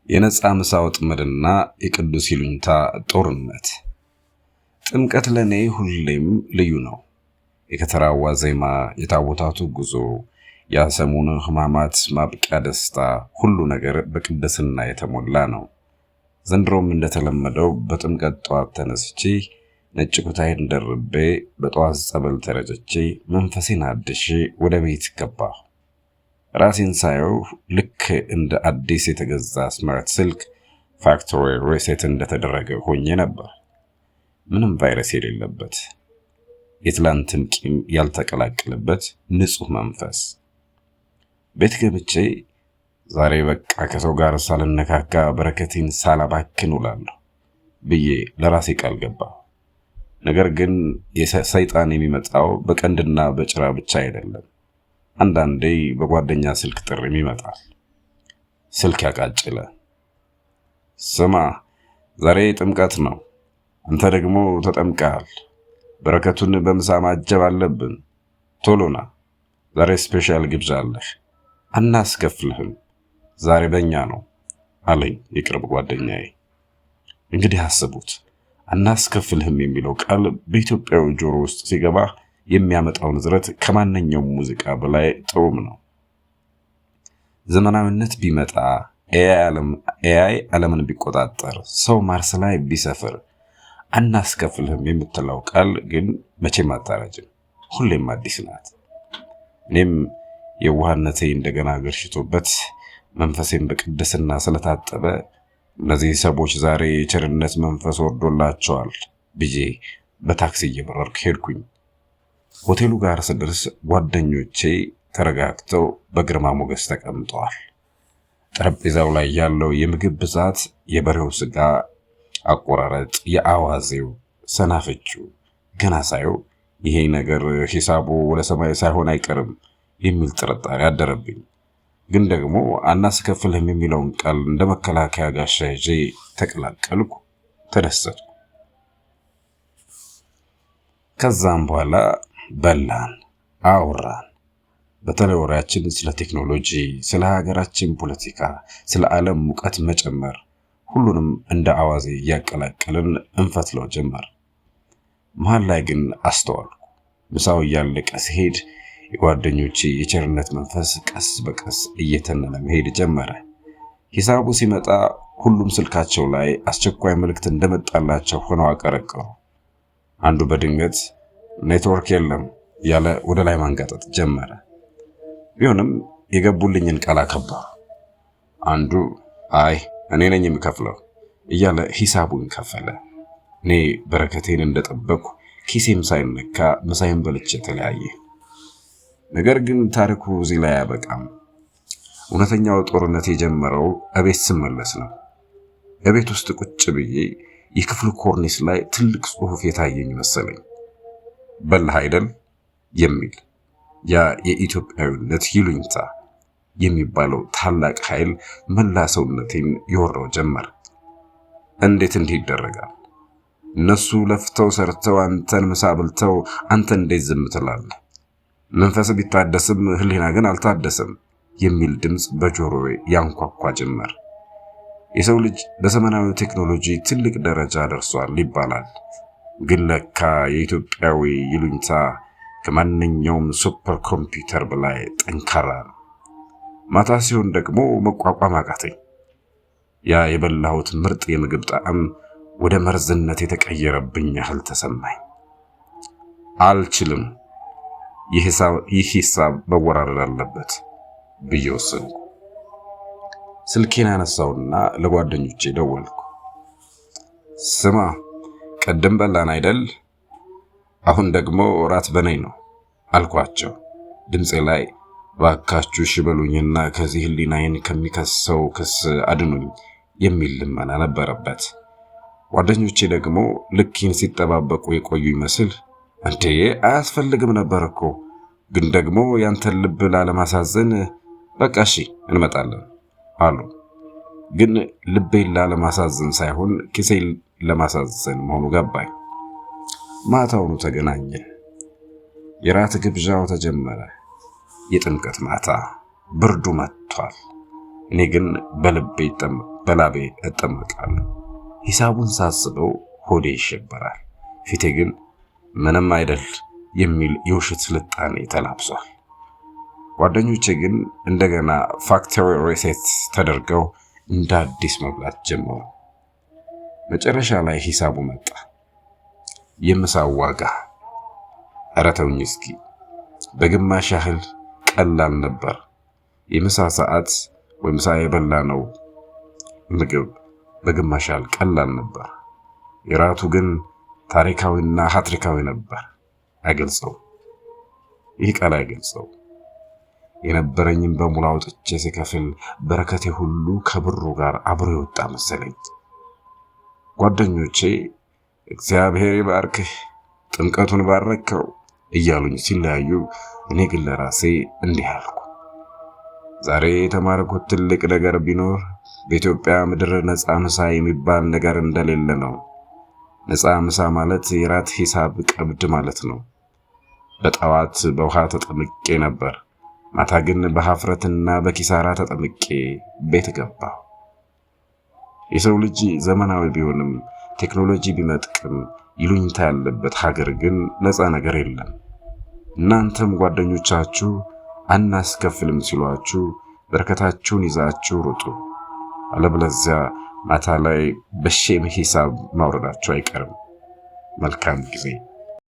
የነጻ ምሳ ወጥመድና የቅዱስ ይሉኝታ ጦርነት። ጥምቀት ለኔ ሁሌም ልዩ ነው። የከተራዋ ዜማ፣ የታቦታቱ ጉዞ፣ የሰሙነ ሕማማት ማብቂያ ደስታ፣ ሁሉ ነገር በቅድስና የተሞላ ነው። ዘንድሮም እንደተለመደው በጥምቀት ጠዋት ተነስቼ ነጭ ኩታዬን ደርቤ በጠዋት ጸበል ተረጭቼ መንፈሴን አድሼ ወደ ቤት ገባሁ። ራሴን ሳየው ልክ እንደ አዲስ የተገዛ ስማርት ስልክ ፋክቶሪ ሪሴት እንደተደረገ ሆኜ ነበር። ምንም ቫይረስ የሌለበት፣ የትላንትን ቂም ያልተቀላቀለበት ንጹህ መንፈስ። ቤት ገብቼ ዛሬ በቃ ከሰው ጋር ሳልነካካ በረከቴን ሳላባክን ውላለሁ ብዬ ለራሴ ቃል ገባሁ። ነገር ግን ሰይጣን የሚመጣው በቀንድና በጭራ ብቻ አይደለም። አንዳንዴ በጓደኛ ስልክ ጥሪም ይመጣል። ስልክ ያቃጭለ፣ ስማ ዛሬ ጥምቀት ነው፣ አንተ ደግሞ ተጠምቀሃል፣ በረከቱን በምሳ ማጀብ አለብን፣ ቶሎና ዛሬ ስፔሻል ግብዣ አለህ፣ አናስከፍልህም፣ ዛሬ በእኛ ነው አለኝ የቅርብ ጓደኛዬ። እንግዲህ አስቡት፣ አናስከፍልህም የሚለው ቃል በኢትዮጵያዊ ጆሮ ውስጥ ሲገባ የሚያመጣው ንዝረት ከማንኛውም ሙዚቃ በላይ ጥሩም ነው። ዘመናዊነት ቢመጣ፣ ኤአይ ዓለምን ቢቆጣጠር፣ ሰው ማርስ ላይ ቢሰፍር፣ አናስከፍልህም የምትለው ቃል ግን መቼም አታረጅም፣ ሁሌም አዲስ ናት። እኔም የዋህነቴ እንደገና ገርሽቶበት መንፈሴን በቅድስና ስለታጠበ እነዚህ ሰዎች ዛሬ የቸርነት መንፈስ ወርዶላቸዋል ብዬ በታክሲ እየበረርኩ ሄድኩኝ። ሆቴሉ ጋር ስደርስ ጓደኞቼ ተረጋግተው በግርማ ሞገስ ተቀምጠዋል። ጠረጴዛው ላይ ያለው የምግብ ብዛት፣ የበሬው ስጋ አቆራረጥ፣ የአዋዜው ሰናፍጩ ገና ሳየው ይሄ ነገር ሂሳቡ ወደ ሰማይ ሳይሆን አይቀርም የሚል ጥርጣሬ አደረብኝ። ግን ደግሞ አናስከፍልህም የሚለውን ቃል እንደ መከላከያ ጋሻ ይዤ ተቀላቀልኩ፣ ተደሰትኩ። ከዛም በኋላ በላን፣ አወራን። በተለይ ወሬያችን ስለ ቴክኖሎጂ፣ ስለ ሀገራችን ፖለቲካ፣ ስለ ዓለም ሙቀት መጨመር፣ ሁሉንም እንደ አዋዜ እያቀላቀልን እንፈትለው ጀመር። መሃል ላይ ግን አስተዋልኩ፣ ምሳው እያለቀ ሲሄድ የጓደኞቼ የቸርነት መንፈስ ቀስ በቀስ እየተነነ መሄድ ጀመረ። ሂሳቡ ሲመጣ ሁሉም ስልካቸው ላይ አስቸኳይ መልእክት እንደመጣላቸው ሆነው አቀረቀሩ። አንዱ በድንገት ኔትወርክ የለም ያለ ወደ ላይ ማንጋጠጥ ጀመረ። ቢሆንም የገቡልኝን ቃል አከበሩ። አንዱ አይ እኔ ነኝ የምከፍለው እያለ ሂሳቡን ከፈለ። እኔ በረከቴን እንደጠበቅኩ ኪሴም ሳይነካ ምሳዬን በልቼ ተለያየ። ነገር ግን ታሪኩ እዚህ ላይ አያበቃም። እውነተኛው ጦርነት የጀመረው እቤት ስመለስ ነው። እቤት ውስጥ ቁጭ ብዬ የክፍሉ ኮርኒስ ላይ ትልቅ ጽሑፍ የታየኝ መሰለኝ። በላህ አይደል የሚል፣ ያ የኢትዮጵያዊነት ይሉኝታ የሚባለው ታላቅ ኃይል መላ ሰውነቴን ይወረው ጀመር። እንዴት እንዲህ ይደረጋል? እነሱ ለፍተው ሰርተው አንተን ምሳ በልተው አንተ እንዴት ዝም ትላለህ? መንፈስ ቢታደስም ህሊና ግን አልታደሰም የሚል ድምጽ በጆሮዬ ያንኳኳ ጀመር። የሰው ልጅ በዘመናዊ ቴክኖሎጂ ትልቅ ደረጃ ደርሷል ይባላል። ግን ለካ የኢትዮጵያዊ ይሉኝታ ከማንኛውም ሱፐር ኮምፒውተር በላይ ጠንካራ ነው። ማታ ሲሆን ደግሞ መቋቋም አቃተኝ። ያ የበላሁት ምርጥ የምግብ ጣዕም ወደ መርዝነት የተቀየረብኝ ያህል ተሰማኝ። አልችልም፣ ይህ ሂሳብ መወራረድ አለበት ብዬ ወሰንኩ። ስልኬን አነሳውና ለጓደኞቼ ደወልኩ። ስማ ቀደም በላን አይደል? አሁን ደግሞ ራት በነኝ ነው አልኳቸው። ድምጼ ላይ ባካችሁ ሽበሉኝና ከዚህ ህሊናዬን ከሚከሰው ክስ አድኑኝ የሚል ልመና ነበረበት። ጓደኞቼ ደግሞ ልኬን ሲጠባበቁ የቆዩ ይመስል እንዴ አያስፈልግም ነበር እኮ፣ ግን ደግሞ ያንተን ልብ ላለማሳዘን በቃ እሺ እንመጣለን አሉ። ግን ልቤን ላለማሳዘን ሳይሆን ኪሴን ለማሳዘን መሆኑ ገባኝ። ማታውኑ ተገናኘን። የራት ግብዣው ተጀመረ። የጥምቀት ማታ ብርዱ መጥቷል። እኔ ግን በልቤ በላቤ እጠመቃለሁ። ሂሳቡን ሳስበው ሆዴ ይሸበራል። ፊቴ ግን ምንም አይደል የሚል የውሸት ስልጣኔ ተላብሷል። ጓደኞቼ ግን እንደገና ፋክተሪ ሪሴት ተደርገው እንደ አዲስ መብላት ጀመሩ። መጨረሻ ላይ ሂሳቡ መጣ። የምሳው ዋጋ ኧረ ተውኝ እስኪ በግማሽ ያህል ቀላል ነበር። የምሳ ሰዓት ወይ ምሳ የበላነው ምግብ በግማሽ ያህል ቀላል ነበር። የራቱ ግን ታሪካዊና ሀትሪካዊ ነበር። አይገልጸው፣ ይህ ቃል አይገልጸው። የነበረኝም በሙሉ አውጥቼ ሲከፍል በረከቴ ሁሉ ከብሩ ጋር አብሮ የወጣ መሰለኝ። ጓደኞቼ እግዚአብሔር ይባርክህ፣ ጥምቀቱን ባረከው እያሉኝ ሲለያዩ፣ እኔ ግን ለራሴ እንዲህ አልኩ። ዛሬ የተማርኩት ትልቅ ነገር ቢኖር በኢትዮጵያ ምድር ነፃ ምሳ የሚባል ነገር እንደሌለ ነው። ነፃ ምሳ ማለት የራት ሂሳብ ቀብድ ማለት ነው። በጠዋት በውሃ ተጠምቄ ነበር። ማታ ግን በሀፍረትና በኪሳራ ተጠምቄ ቤት ገባሁ። የሰው ልጅ ዘመናዊ ቢሆንም ቴክኖሎጂ ቢመጥቅም ይሉኝታ ያለበት ሀገር ግን ነፃ ነገር የለም። እናንተም ጓደኞቻችሁ አናስከፍልም ሲሏችሁ በረከታችሁን ይዛችሁ ሩጡ። አለበለዚያ ማታ ላይ በሼም ሂሳብ ማውረዳችሁ አይቀርም። መልካም ጊዜ።